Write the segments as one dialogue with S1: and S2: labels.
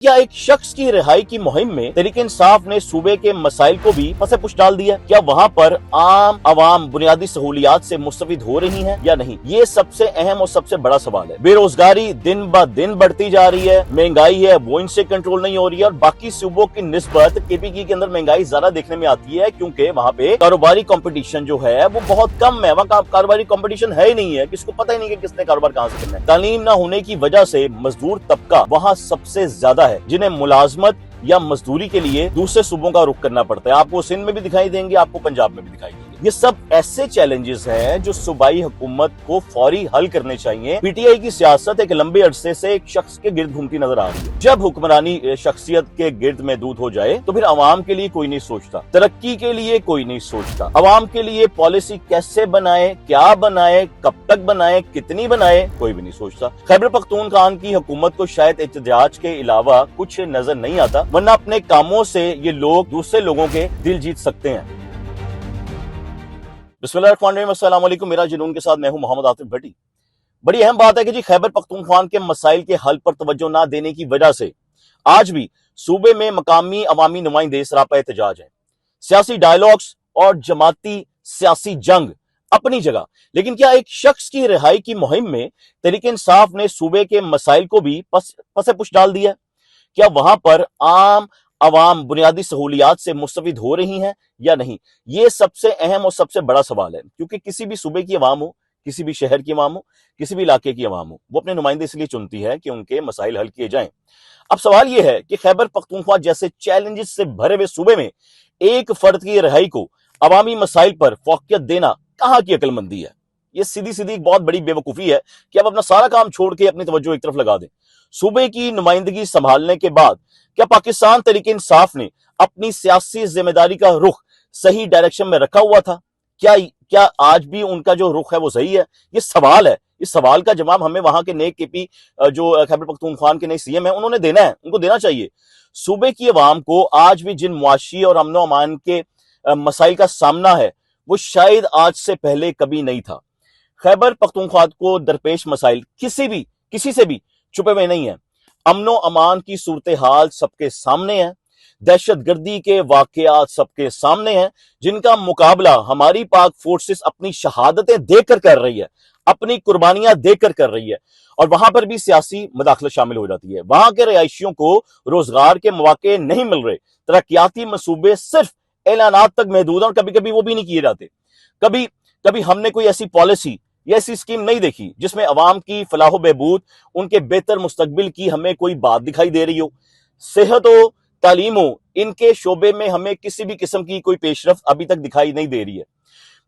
S1: क्या एक शख्स की रिहाई की मुहिम में तहरीके इंसाफ ने सूबे के मसाइल को भी पसे पुश डाल दिया? क्या वहाँ पर आम आवाम बुनियादी सहूलियात से मुस्तफिद हो रही हैं या नहीं? ये सबसे अहम और सबसे बड़ा सवाल है। बेरोजगारी दिन ब दिन बढ़ती जा रही है, महंगाई है वो इनसे कंट्रोल नहीं हो रही है और बाकी सूबों की निस्बत केपीकी के अंदर महंगाई ज्यादा देखने में आती है क्योंकि वहाँ पे कारोबारी कंपटीशन जो है वो बहुत कम है। वहाँ कारोबारी कंपटीशन है ही नहीं है, किसको पता ही नहीं कि किसने कारोबार कहाँ से करना है। तालीम न होने की वजह से मजदूर तबका वहाँ सबसे ज्यादा है जिन्हें मुलाजमत या मजदूरी के लिए दूसरे सूबों का रुख करना पड़ता है। आपको सिंध में भी दिखाई देंगे, आपको पंजाब में भी दिखाई देंगे। ये सब ऐसे चैलेंजेस हैं जो सूबाई हुकूमत को फौरी हल करने चाहिए। पीटीआई की सियासत एक लंबे अरसे से एक शख्स के गिर्द घूमती नजर आ रही है। जब हुक्मरानी शख्सियत के गिर्द महदूद हो जाए तो फिर अवाम के लिए कोई नहीं सोचता, तरक्की के लिए कोई नहीं सोचता, अवाम के लिए पॉलिसी कैसे बनाए, क्या बनाए, कब तक बनाए, कितनी बनाए, कोई भी नहीं सोचता। खैबर पख्तूनख्वा की हुकूमत को शायद एहतजाज के अलावा कुछ नजर नहीं आता, वरना अपने कामों से ये लोग दूसरे लोगों के दिल जीत सकते हैं। अस्सलाम वालेकुम, मेरा जुनून के साथ मैं हूं मोहम्मद आतिफ भट्टी। बड़ी अहम बात है कि जी खैबर पख्तूनख्वा के मसाइल के हल पर तवज्जो ना देने की वजह से आज भी सूबे में मकामी अवामी नुमाइंदे सरापा एहतजाज हैं। सियासी डायलॉग्स और जमाती सियासी जंग अपनी जगह, लेकिन क्या एक शख्स की रिहाई की मुहिम में तहरीके इंसाफ ने सूबे के मसाइल को भी पसे पुश डाल दिया? क्या वहां पर आम आवाम बुनियादी सहूलियात से मुस्तफिद हो रही हैं या नहीं? ये सबसे अहम और सबसे बड़ा सवाल है क्योंकि किसी भी सूबे की अवाम हो, किसी भी शहर की अवाम हो, किसी भी इलाके की अवाम हो, वो अपने नुमाइंदे इसलिए चुनती है कि उनके मसाइल हल किए जाएं। अब सवाल यह है कि खैबर पख्तूनख्वा जैसे चैलेंजेस से भरे हुए सूबे में एक फर्द की रिहाई को अवामी मसाइल पर फोकियत देना कहां की अक्लमंदी है? ये सीधी सीधी एक बहुत बड़ी बेवकूफी है कि आप अपना सारा काम छोड़ के अपनी तवज्जो एक तरफ लगा दें। सूबे की नुमाइंदगी संभालने के बाद क्या पाकिस्तान तहरीके इंसाफ ने अपनी सियासी जिम्मेदारी का रुख सही डायरेक्शन में रखा हुआ था? क्या आज भी उनका जो रुख है वो सही है? ये सवाल है। इस सवाल का जवाब हमें वहां के नए केपी जो खैबर पख्तूनख्वा के नए सीएम है उन्होंने देना है, उनको देना चाहिए। सूबे की अवाम को आज भी जिन मुआशी और अमनो अमान के मसाइल का सामना है वो शायद आज से पहले कभी नहीं था। खैबर पख्तूनख्वा को दरपेश मसाइल किसी से भी छुपे हुए नहीं है। अमनो अमान की सूरत हाल सबके सामने है, दहशत गर्दी के वाकयात सबके सामने हैं जिनका मुकाबला हमारी पाक फोर्सेस अपनी शहादतें देकर कर रही है, अपनी कुर्बानियां देकर कर रही है और वहां पर भी सियासी मदाखलत शामिल हो जाती है। वहां के रिहायशियों को रोजगार के मौके नहीं मिल रहे, तरक्याती मंसूबे सिर्फ ऐलानात तक महदूद और कभी कभी वो भी नहीं किए जाते। कभी हमने कोई ऐसी पॉलिसी या ऐसी स्कीम नहीं देखी जिसमें अवाम की फलाह बहबूद, उनके बेहतर मुस्तकबिल की हमें कोई बात दिखाई दे रही हो। सेहत हो, तालीम हो, इनके शोबे में हमें किसी भी किस्म की कोई पेशरफ्त अभी तक दिखाई नहीं दे रही है।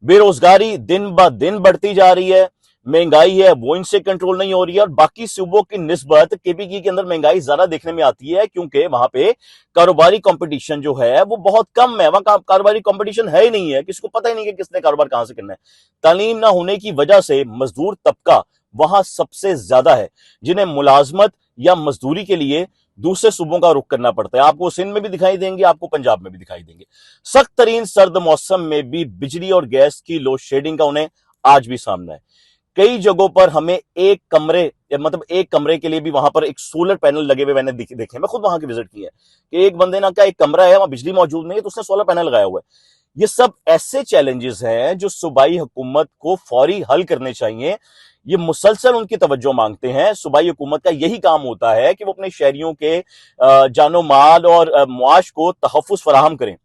S1: बेरोजगारी दिन ब दिन बढ़ती जा रही है, महंगाई है वो इनसे कंट्रोल नहीं हो रही है और बाकी सूबों की निस्बत केपीकी के अंदर महंगाई ज्यादा देखने में आती है क्योंकि वहां पे कारोबारी कंपटीशन जो है वो बहुत कम है। वहां कारोबारी कंपटीशन है ही नहीं है, किसको पता ही नहीं कि किसने कारोबार कहां से करना है। तालीम ना होने की वजह से मजदूर तबका वहां सबसे ज्यादा है जिन्हें मुलाजमत या मजदूरी के लिए दूसरे सूबों का रुख करना पड़ता है। आपको सिंध में भी दिखाई देंगे, आपको पंजाब में भी दिखाई देंगे। सख्त तरीन सर्द मौसम में भी बिजली और गैस की लोड शेडिंग का उन्हें आज भी सामना है। कई जगहों पर हमें एक कमरे के लिए भी वहां पर एक सोलर पैनल लगे हुए मैंने देखे। मैं खुद वहां की विजिट की है कि एक बंदे ना का एक कमरा है, वहां बिजली मौजूद नहीं है तो उसने सोलर पैनल लगाया हुआ है। ये सब ऐसे चैलेंजेस हैं जो सूबाई हुकूमत को फौरी हल करने चाहिए। ये मुसलसल उनकी तवज्जो मांगते हैं। सूबाई हुकूमत का यही काम होता है कि वो अपने शहरियों के जानो माल और मुआश को तहफ़्फ़ुज़ फराहम करें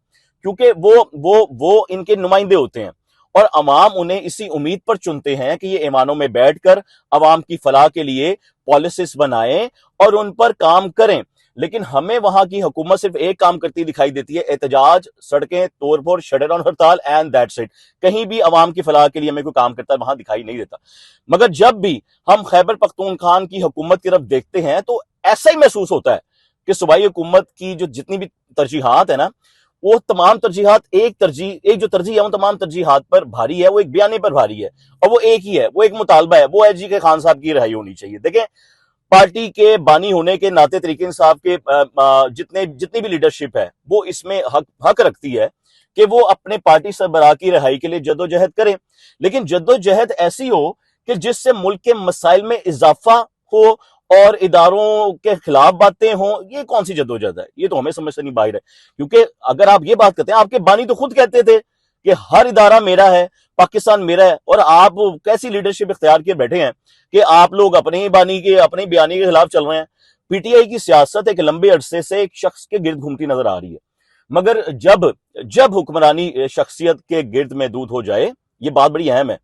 S1: क्योंकि वो इनके नुमाइंदे होते हैं और अवाम उन्हें इसी उम्मीद पर चुनते हैं कि ये ऐवानों में बैठकर अवाम की फलाह के लिए पॉलिसीज बनाएं और उन पर काम करें। लेकिन हमें वहां की हुकूमत सिर्फ एक काम करती दिखाई देती है, एहतजाज, सड़कें तोड़फोड़, शटडाउन, हड़ताल एंड दैट्स इट। कहीं भी अवाम की फलाह के लिए हमें कोई काम करता है वहां दिखाई नहीं देता। मगर जब भी हम खैबर पख्तूनख्वा की हुकूमत की तरफ देखते हैं तो ऐसा ही महसूस होता है कि सूबाई हुकूमत की जो जितनी भी तरजीहात है ना, वो तमाम तरजीहात एक जो तरजीह है वो तमाम तरजीहात पर भारी है, वो एक बयाने पर भारी है और वो एक ही है, वो एक मुतालबा है, वो है जी के खान साहब की रिहाई होनी चाहिए। देखें, पार्टी के बानी होने के नाते तहरीके इंसाफ के जितनी भी लीडरशिप है वो इसमें हक रखती है कि वो अपने पार्टी सरबराह की रिहाई के लिए जद्दोजहद करें, लेकिन जद्दोजहद ऐसी हो कि जिससे मुल्क के मसाइल में इजाफा हो اور اداروں کے خلاف باتیں ہوں، یہ کون سی جدوجہد ہے؟ یہ تو ہمیں سمجھ سے نہیں باہر ہے، کیونکہ اگر آپ یہ بات کرتے ہیں، آپ کے بانی تو خود کہتے تھے کہ ہر ادارہ میرا ہے، پاکستان میرا ہے، اور آپ کیسی لیڈرشپ اختیار کیے بیٹھے ہیں کہ آپ لوگ اپنے بانی کے، اپنے بیانی کے خلاف چل رہے ہیں۔ پی ٹی آئی کی سیاست ایک لمبے عرصے سے ایک شخص کے گرد گھومتی نظر آ رہی ہے، مگر جب حکمرانی شخصیت کے گرد محدود ہو جائے، یہ بات بڑی اہم ہے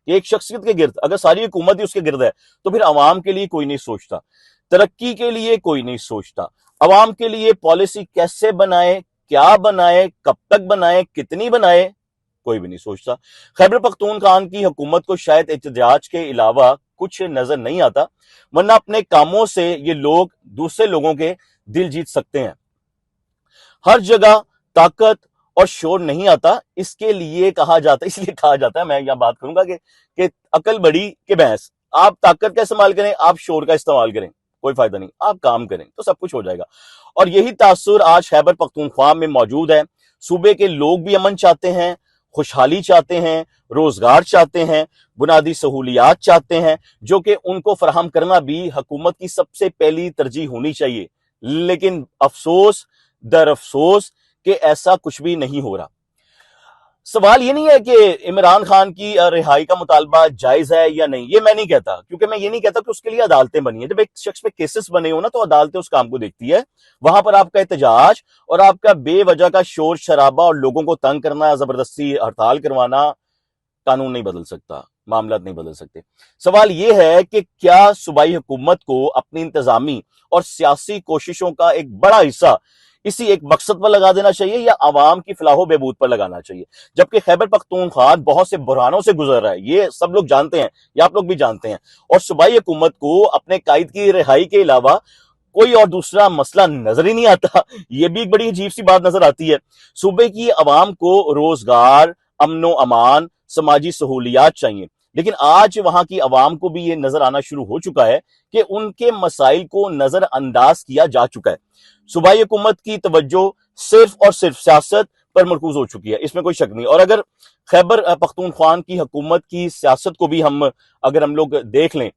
S1: کہ ایک شخصیت کے گرد اگر ساری حکومت ہی اس کے گرد ہے تو پھر عوام کے لیے کوئی نہیں سوچتا، ترقی کے لیے کوئی نہیں سوچتا، عوام کے لیے پالیسی کیسے بنائے، کیا بنائے، کب تک بنائے، کتنی بنائے، کوئی بھی نہیں سوچتا۔ خیبر پختونخوا کی حکومت کو شاید احتجاج کے علاوہ کچھ نظر نہیں آتا، ورنہ اپنے کاموں سے یہ لوگ دوسرے لوگوں کے دل جیت سکتے ہیں۔ ہر جگہ طاقت اور شور نہیں آتا، اس لیے کہا جاتا ہے، میں یہاں بات کروں گا کہ عقل بڑی کہ بحث، آپ طاقت کا استعمال کریں، آپ شور کا استعمال کریں، کوئی فائدہ نہیں، آپ کام کریں تو سب کچھ ہو جائے گا۔ اور یہی تاثر آج خیبر پختونخوا میں موجود ہے۔ صوبے کے لوگ بھی امن چاہتے ہیں، خوشحالی چاہتے ہیں، روزگار چاہتے ہیں، بنیادی سہولیات چاہتے ہیں، جو کہ ان کو فراہم کرنا بھی حکومت کی سب سے پہلی ترجیح ہونی چاہیے، لیکن افسوس در افسوس کہ ایسا کچھ بھی نہیں ہو رہا۔ سوال یہ نہیں ہے کہ عمران خان کی رہائی کا مطالبہ جائز ہے یا نہیں، یہ میں نہیں کہتا، کیونکہ میں یہ نہیں کہتا کہ اس کے لیے عدالتیں بنی ہیں۔ جب ایک شخص پہ کیسز بنے ہو نا تو عدالتیں اس کام کو دیکھتی ہے، وہاں پر آپ کا احتجاج اور آپ کا بے وجہ کا شور شرابہ اور لوگوں کو تنگ کرنا، زبردستی ہڑتال کروانا قانون نہیں بدل سکتا، معاملات نہیں بدل سکتے۔ سوال یہ ہے کہ کیا صوبائی حکومت کو اپنی انتظامی اور سیاسی کوششوں کا ایک بڑا حصہ اسی ایک مقصد پر لگا دینا چاہیے یا عوام کی فلاح و بہبود پر لگانا چاہیے؟ جبکہ خیبر پختونخوا بہت سے بحرانوں سے گزر رہا ہے، یہ سب لوگ جانتے ہیں، یا آپ لوگ بھی جانتے ہیں، اور صوبائی حکومت کو اپنے قائد کی رہائی کے علاوہ کوئی اور دوسرا مسئلہ نظر ہی نہیں آتا۔ یہ بھی ایک بڑی عجیب سی بات نظر آتی ہے۔ صوبے کی عوام کو روزگار، امن و امان، سماجی سہولیات چاہیے، لیکن آج وہاں کی عوام کو بھی یہ نظر آنا شروع ہو چکا ہے کہ ان کے مسائل کو نظر انداز کیا جا چکا ہے۔ صوبائی حکومت کی توجہ صرف اور صرف سیاست پر مرکوز ہو چکی ہے، اس میں کوئی شک نہیں۔ اور اگر خیبر پختونخوا کی حکومت کی سیاست کو بھی اگر ہم لوگ دیکھ لیں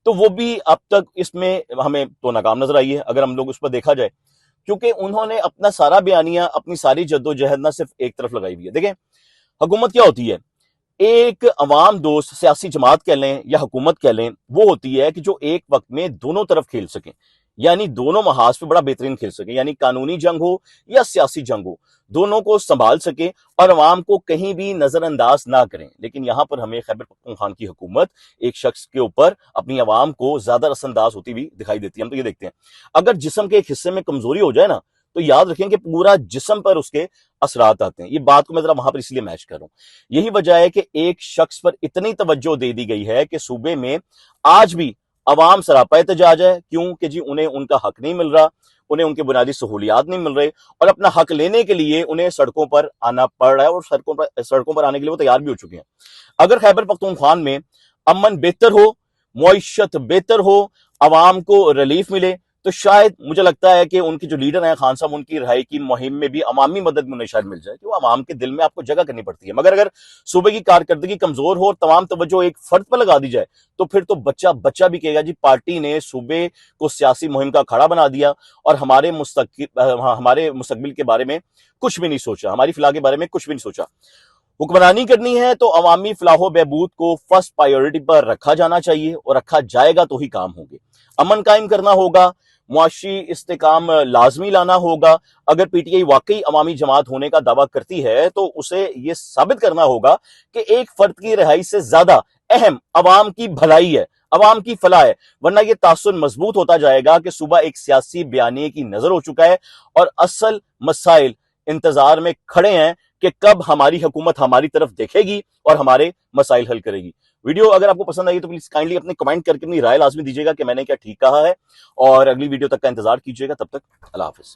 S1: تو وہ بھی اب تک اس میں ہمیں تو ناکام نظر آئی ہے، اگر ہم لوگ اس پر دیکھا جائے، کیونکہ انہوں نے اپنا سارا بیانیہ، اپنی ساری جدوجہد نہ صرف ایک طرف لگائی ہوئی ہے۔ دیکھیں حکومت کیا ہوتی ہے، ایک عوام دوست سیاسی جماعت کہہ لیں یا حکومت کہہ لیں، وہ ہوتی ہے کہ جو ایک وقت میں دونوں طرف کھیل سکیں، یعنی دونوں محاذ پہ بڑا بہترین کھیل سکیں، یعنی قانونی جنگ ہو یا سیاسی جنگ ہو، دونوں کو سنبھال سکیں اور عوام کو کہیں بھی نظر انداز نہ کریں۔ لیکن یہاں پر ہمیں خیبر پختونخوا کی حکومت ایک شخص کے اوپر اپنی عوام کو زیادہ رس انداز ہوتی ہوئی دکھائی دیتی ہے۔ ہم تو یہ دیکھتے ہیں اگر جسم کے ایک حصے میں کمزوری ہو جائے نا تو یاد رکھیں کہ پورا جسم پر اس کے اثرات آتے ہیں۔ یہ بات کو میں ذرا وہاں پر اس لیے میچ کر رہا ہوں۔ یہی وجہ ہے کہ ایک شخص پر اتنی توجہ دے دی گئی ہے کہ صوبے میں آج بھی عوام سراپا احتجاج ہے، کیوں کہ جی انہیں ان کا حق نہیں مل رہا، انہیں ان کے بنیادی سہولیات نہیں مل رہے، اور اپنا حق لینے کے لیے انہیں سڑکوں پر آنا پڑ رہا ہے، اور سڑکوں پر آنے کے لیے وہ تیار بھی ہو چکے ہیں۔ اگر خیبر پختونخوا میں امن بہتر ہو، معیشت بہتر ہو، عوام کو ریلیف ملے، تو شاید مجھے لگتا ہے کہ ان کے جو لیڈر ہیں خان صاحب، ان کی رہائی کی مہم میں بھی عوامی مدد میں انہیں شاید مل جائے، کہ وہ عوام کے دل میں آپ کو جگہ کرنی پڑتی ہے۔ مگر اگر صوبے کی کارکردگی کمزور ہو اور تمام توجہ ایک فرد پر لگا دی جائے تو پھر تو بچہ بھی کہے گا جی پارٹی نے صوبے کو سیاسی مہم کا کھڑا بنا دیا اور ہمارے مستقبل کے بارے میں کچھ بھی نہیں سوچا، ہماری فلاح کے بارے میں کچھ بھی نہیں سوچا۔ حکمرانی کرنی ہے تو عوامی فلاح و بہبود کو فرسٹ پرائیورٹی پر رکھا جانا چاہیے، اور رکھا جائے گا تو ہی کام ہوں گے۔ امن قائم کرنا ہوگا، معاشی استحکام لازمی لانا ہوگا۔ اگر پی ٹی آئی واقعی عوامی جماعت ہونے کا دعویٰ کرتی ہے تو اسے یہ ثابت کرنا ہوگا کہ ایک فرد کی رہائی سے زیادہ اہم عوام کی بھلائی ہے، عوام کی فلاح ہے، ورنہ یہ تاثر مضبوط ہوتا جائے گا کہ صوبہ ایک سیاسی بیانیے کی نظر ہو چکا ہے، اور اصل مسائل انتظار میں کھڑے ہیں کہ کب ہماری حکومت ہماری طرف دیکھے گی اور ہمارے مسائل حل کرے گی۔ ویڈیو اگر آپ کو پسند آئی تو پلیز کائنڈلی اپنے کمنٹ کر کے اپنی رائے لازمی دیجیے گا کہ میں نے کیا ٹھیک کہا ہے، اور اگلی ویڈیو تک کا انتظار کیجیے گا۔ تب تک اللہ حافظ۔